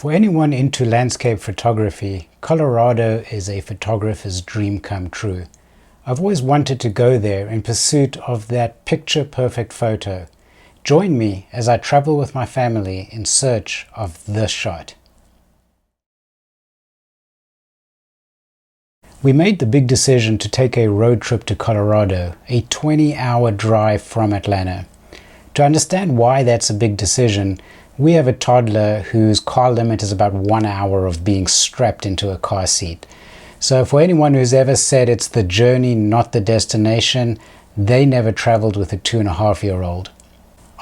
For anyone into landscape photography, Colorado is a photographer's dream come true. I've always wanted to go there in pursuit of that picture-perfect photo. Join me as I travel with my family in search of this shot. We made the big decision to take a road trip to Colorado, a 20-hour drive from Atlanta. To understand why that's a big decision, we have a toddler whose car limit is about 1 hour of being strapped into a car seat. So for anyone who's ever said it's the journey, not the destination, they never traveled with a 2.5-year-old.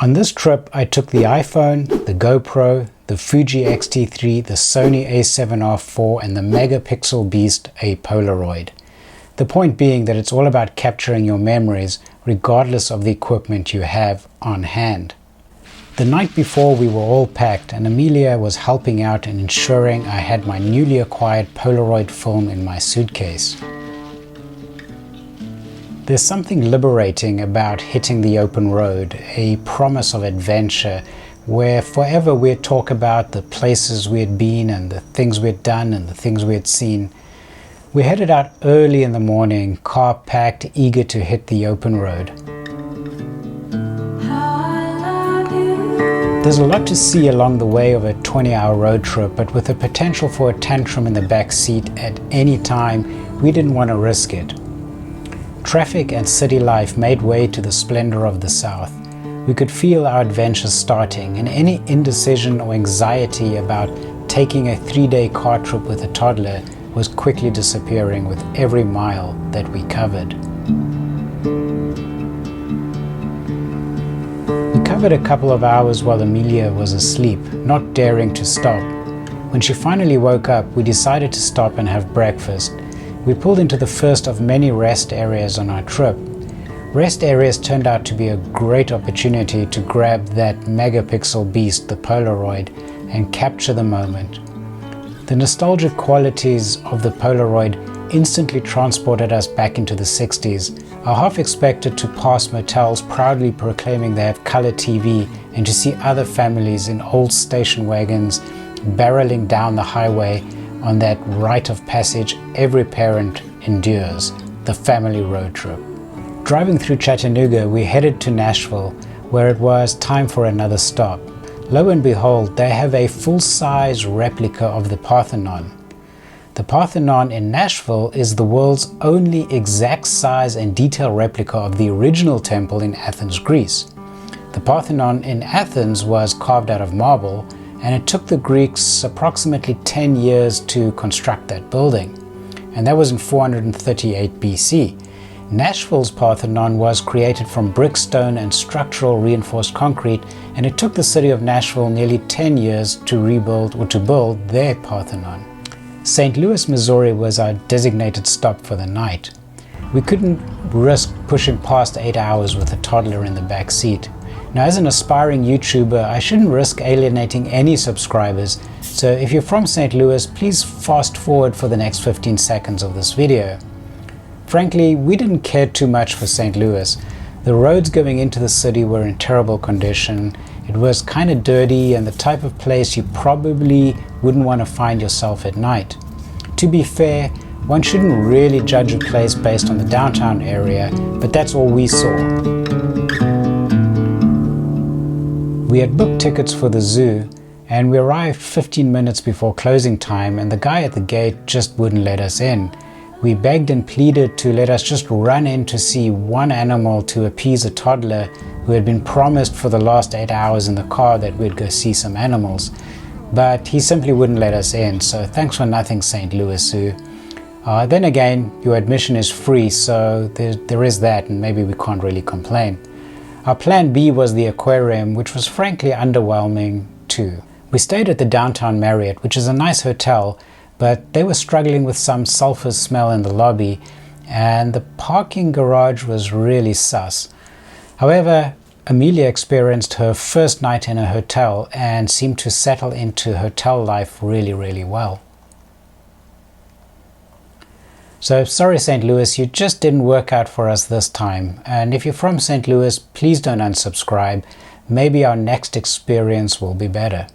On this trip, I took the iPhone, the GoPro, the Fuji X-T3, the Sony A7RIV, and the megapixel beast, a Polaroid. The point being that it's all about capturing your memories, regardless of the equipment you have on hand. The night before, we were all packed, and Amelia was helping out and ensuring I had my newly acquired Polaroid film in my suitcase. There's something liberating about hitting the open road, a promise of adventure, where forever we'd talk about the places we had been and the things we had done and the things we had seen. We headed out early in the morning, car packed, eager to hit the open road. There's a lot to see along the way of a 20-hour road trip, but with the potential for a tantrum in the back seat at any time, we didn't want to risk it. Traffic and city life made way to the splendor of the South. We could feel our adventure starting, and any indecision or anxiety about taking a 3-day car trip with a toddler was quickly disappearing with every mile that we covered. We covered a couple of hours while Amelia was asleep, not daring to stop. When she finally woke up, we decided to stop and have breakfast. We pulled into the first of many rest areas on our trip. Rest areas turned out to be a great opportunity to grab that megapixel beast, the Polaroid, and capture the moment. The nostalgic qualities of the Polaroid instantly transported us back into the 60s. I half expected to pass motels proudly proclaiming they have color TV and to see other families in old station wagons barreling down the highway on that rite of passage every parent endures, the family road trip. Driving through Chattanooga, we headed to Nashville, where it was time for another stop. Lo and behold, they have a full-size replica of the Parthenon. The Parthenon in Nashville is the world's only exact size and detail replica of the original temple in Athens, Greece. The Parthenon in Athens was carved out of marble, and it took the Greeks approximately 10 years to construct that building, and that was in 438 BC. Nashville's Parthenon was created from brick, stone, and structural reinforced concrete, and it took the city of Nashville nearly 10 years to rebuild or to build their Parthenon. St. Louis, Missouri was our designated stop for the night. We couldn't risk pushing past 8 hours with a toddler in the back seat. Now, as an aspiring YouTuber, I shouldn't risk alienating any subscribers, so if you're from St. Louis, please fast forward for the next 15 seconds of this video. Frankly, we didn't care too much for St. Louis. The roads going into the city were in terrible condition. It was kind of dirty and the type of place you probably wouldn't want to find yourself at night. To be fair, one shouldn't really judge a place based on the downtown area, but that's all we saw. We had booked tickets for the zoo, and we arrived 15 minutes before closing time, and the guy at the gate just wouldn't let us in. We begged and pleaded to let us just run in to see one animal to appease a toddler who had been promised for the last 8 hours in the car that we'd go see some animals. But he simply wouldn't let us in, so thanks for nothing, St. Louis Zoo. Then again, your admission is free, so there is that, and maybe we can't really complain. Our plan B was the aquarium, which was frankly underwhelming too. We stayed at the Downtown Marriott, which is a nice hotel, but they were struggling with some sulfur smell in the lobby, and the parking garage was really sus. However, Amelia experienced her first night in a hotel and seemed to settle into hotel life really, really well. So sorry, St. Louis, you just didn't work out for us this time. And if you're from St. Louis, please don't unsubscribe. Maybe our next experience will be better.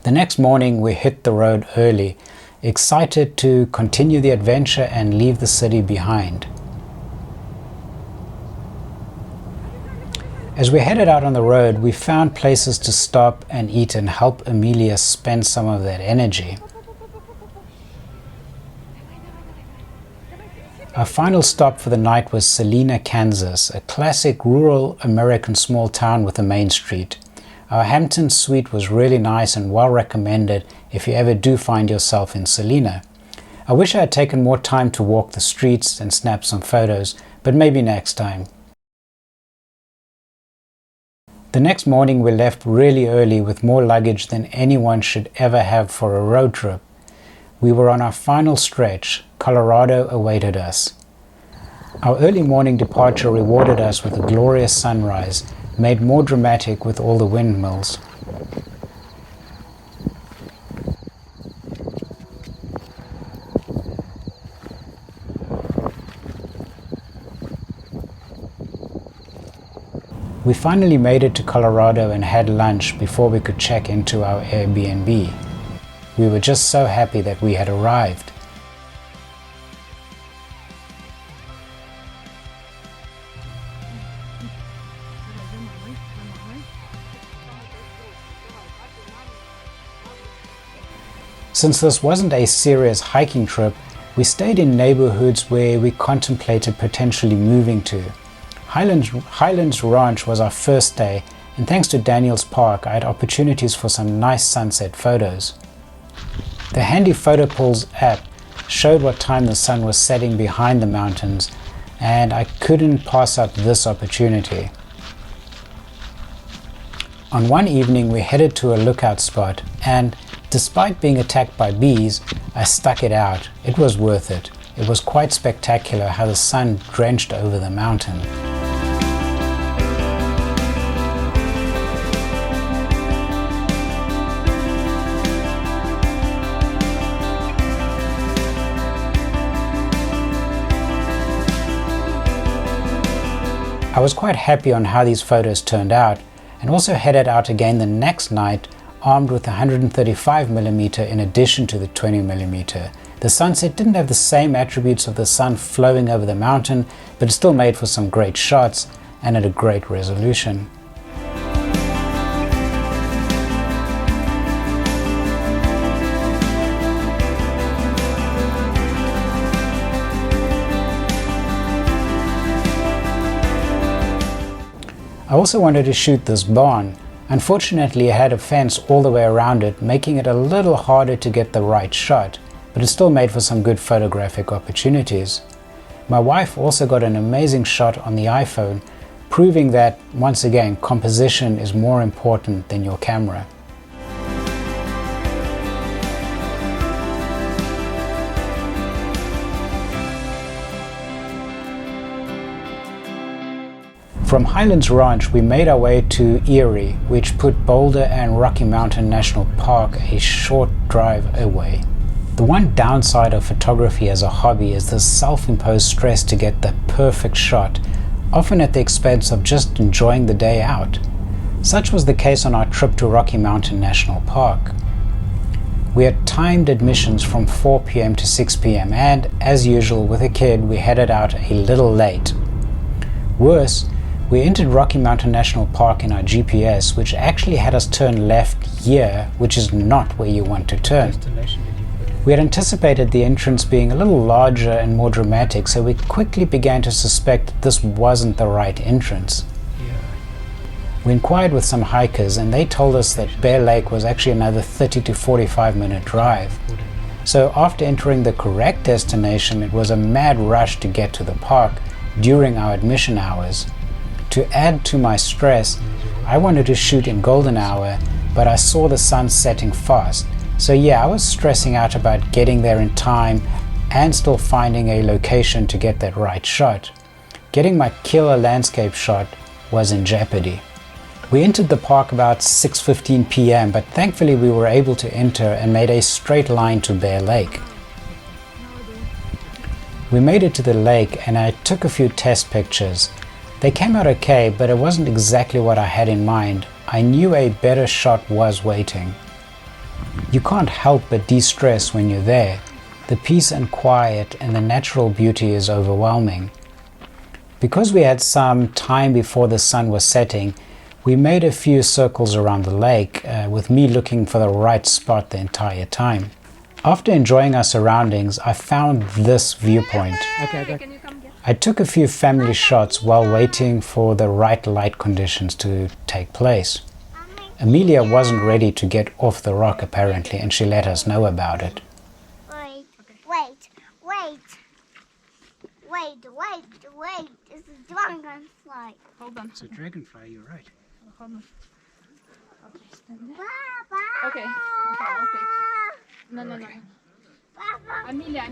The next morning we hit the road early, excited to continue the adventure and leave the city behind. As we headed out on the road, we found places to stop and eat and help Amelia spend some of that energy. Our final stop for the night was Salina, Kansas, a classic rural American small town with a main street. Our Hampton suite was really nice and well recommended if you ever do find yourself in Salina. I wish I had taken more time to walk the streets and snap some photos, but maybe next time. The next morning we left really early with more luggage than anyone should ever have for a road trip. We were on our final stretch. Colorado awaited us. Our early morning departure rewarded us with a glorious sunrise, made more dramatic with all the windmills. We finally made it to Colorado and had lunch before we could check into our Airbnb. We were just so happy that we had arrived. Since this wasn't a serious hiking trip, we stayed in neighborhoods where we contemplated potentially moving to. Highlands Ranch was our first day, and thanks to Daniel's Park, I had opportunities for some nice sunset photos. The handy Photo Pools app showed what time the sun was setting behind the mountains, and I couldn't pass up this opportunity. On one evening we headed to a lookout spot, and despite being attacked by bees, I stuck it out. It was worth it. It was quite spectacular how the sun drenched over the mountain. I was quite happy on how these photos turned out, and also headed out again the next night armed with 135mm in addition to the 20mm. The sunset didn't have the same attributes of the sun flowing over the mountain, but it still made for some great shots and at a great resolution. I also wanted to shoot this barn. Unfortunately, it had a fence all the way around it, making it a little harder to get the right shot, but it still made for some good photographic opportunities. My wife also got an amazing shot on the iPhone, proving that, once again, composition is more important than your camera. From Highlands Ranch, we made our way to Erie, which put Boulder and Rocky Mountain National Park a short drive away. The one downside of photography as a hobby is the self-imposed stress to get the perfect shot, often at the expense of just enjoying the day out. Such was the case on our trip to Rocky Mountain National Park. We had timed admissions from 4 p.m. to 6 p.m. and, as usual with a kid, we headed out a little late. Worse, we entered Rocky Mountain National Park in our GPS, which actually had us turn left here, which is not where you want to turn. We had anticipated the entrance being a little larger and more dramatic, so we quickly began to suspect that this wasn't the right entrance. We inquired with some hikers, and they told us that Bear Lake was actually another 30 to 45-minute drive. So after entering the correct destination, it was a mad rush to get to the park during our admission hours. To add to my stress, I wanted to shoot in golden hour, but I saw the sun setting fast. So yeah, I was stressing out about getting there in time and still finding a location to get that right shot. Getting my killer landscape shot was in jeopardy. We entered the park about 6:15 p.m., but thankfully we were able to enter and made a straight line to Bear Lake. We made it to the lake and I took a few test pictures. They came out okay, but it wasn't exactly what I had in mind. I knew a better shot was waiting. You can't help but de-stress when you're there. The peace and quiet and the natural beauty is overwhelming. Because we had some time before the sun was setting, we made a few circles around the lake, with me looking for the right spot the entire time. After enjoying our surroundings, I found this viewpoint. Okay. I took a few family shots while waiting for the right light conditions to take place. Amelia wasn't ready to get off the rock apparently, and she let us know about it. Wait. It's a dragonfly. Hold on. It's a dragonfly, you're right. Hold on. Okay, stand there. Papa. Okay, I'll take. No. Papa. Amelia.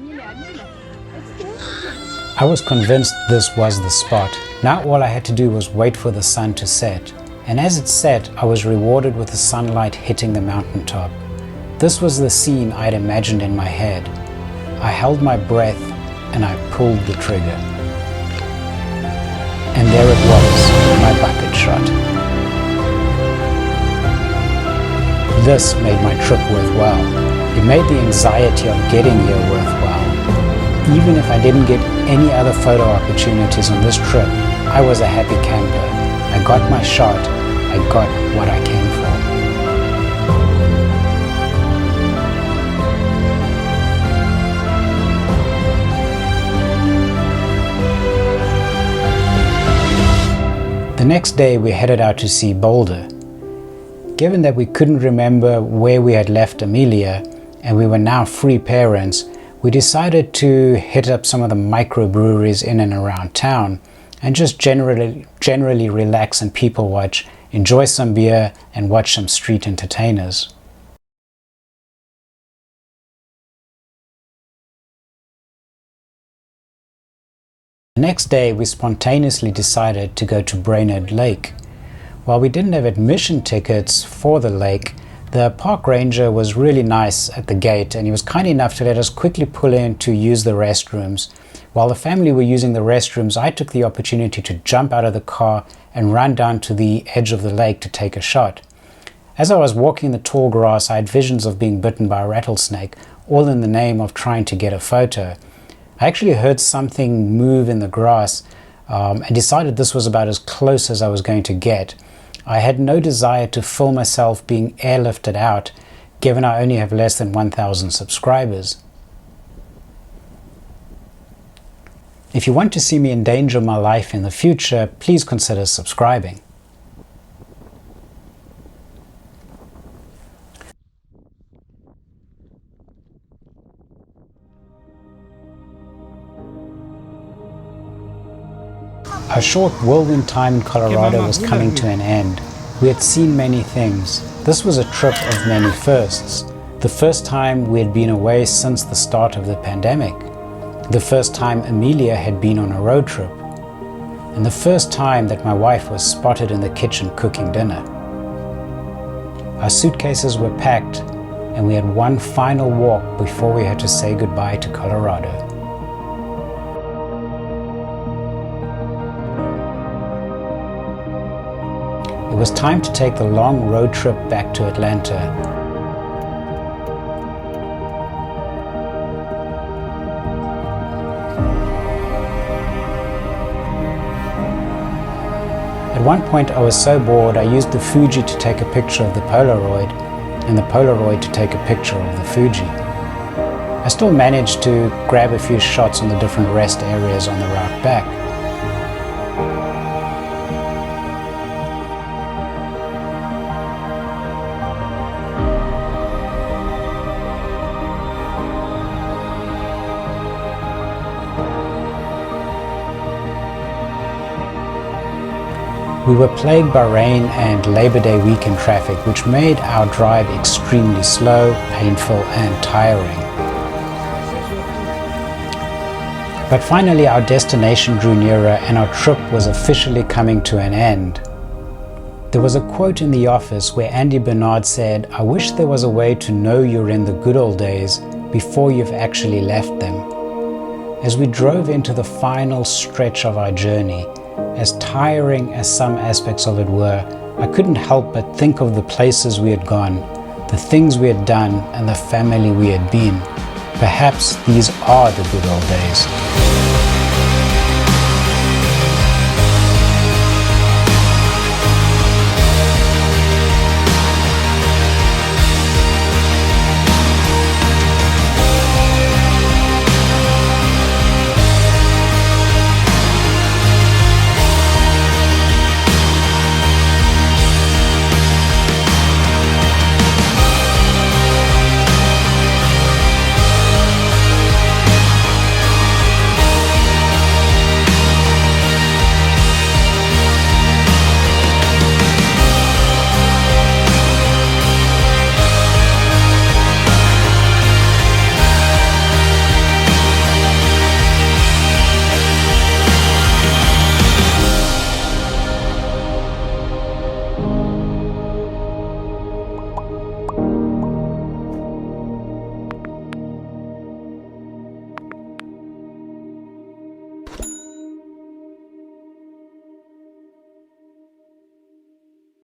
It's good. I was convinced this was the spot. Now all I had to do was wait for the sun to set. And as it set, I was rewarded with the sunlight hitting the mountaintop. This was the scene I'd imagined in my head. I held my breath and I pulled the trigger. And there it was, my bucket shot. This made my trip worthwhile. It made the anxiety of getting here worthwhile. Even if I didn't get any other photo opportunities on this trip, I was a happy camper. I got my shot. I got what I came for. The next day we headed out to see Boulder. Given that we couldn't remember where we had left Amelia and we were now free parents, we decided to hit up some of the microbreweries in and around town and just generally relax and people watch, enjoy some beer and watch some street entertainers. The next day we spontaneously decided to go to Brainerd Lake. While we didn't have admission tickets for the lake, the park ranger was really nice at the gate and he was kind enough to let us quickly pull in to use the restrooms. While the family were using the restrooms, I took the opportunity to jump out of the car and run down to the edge of the lake to take a shot. As I was walking in the tall grass, I had visions of being bitten by a rattlesnake, all in the name of trying to get a photo. I actually heard something move in the grass and decided this was about as close as I was going to get. I had no desire to film myself being airlifted out, given I only have less than 1,000 subscribers. If you want to see me endanger my life in the future, please consider subscribing. Our short whirlwind time in Colorado was coming to an end. We had seen many things. This was a trip of many firsts. The first time we had been away since the start of the pandemic. The first time Amelia had been on a road trip. And the first time that my wife was spotted in the kitchen cooking dinner. Our suitcases were packed and we had one final walk before we had to say goodbye to Colorado. It was time to take the long road trip back to Atlanta. At one point I was so bored I used the Fuji to take a picture of the Polaroid and the Polaroid to take a picture of the Fuji. I still managed to grab a few shots on the different rest areas on the route back. We were plagued by rain and Labor Day weekend traffic, which made our drive extremely slow, painful and tiring. But finally our destination drew nearer and our trip was officially coming to an end. There was a quote in the office where Andy Bernard said, "I wish there was a way to know you're in the good old days before you've actually left them." As we drove into the final stretch of our journey, as tiring as some aspects of it were, I couldn't help but think of the places we had gone, the things we had done and the family we had been. Perhaps these are the good old days.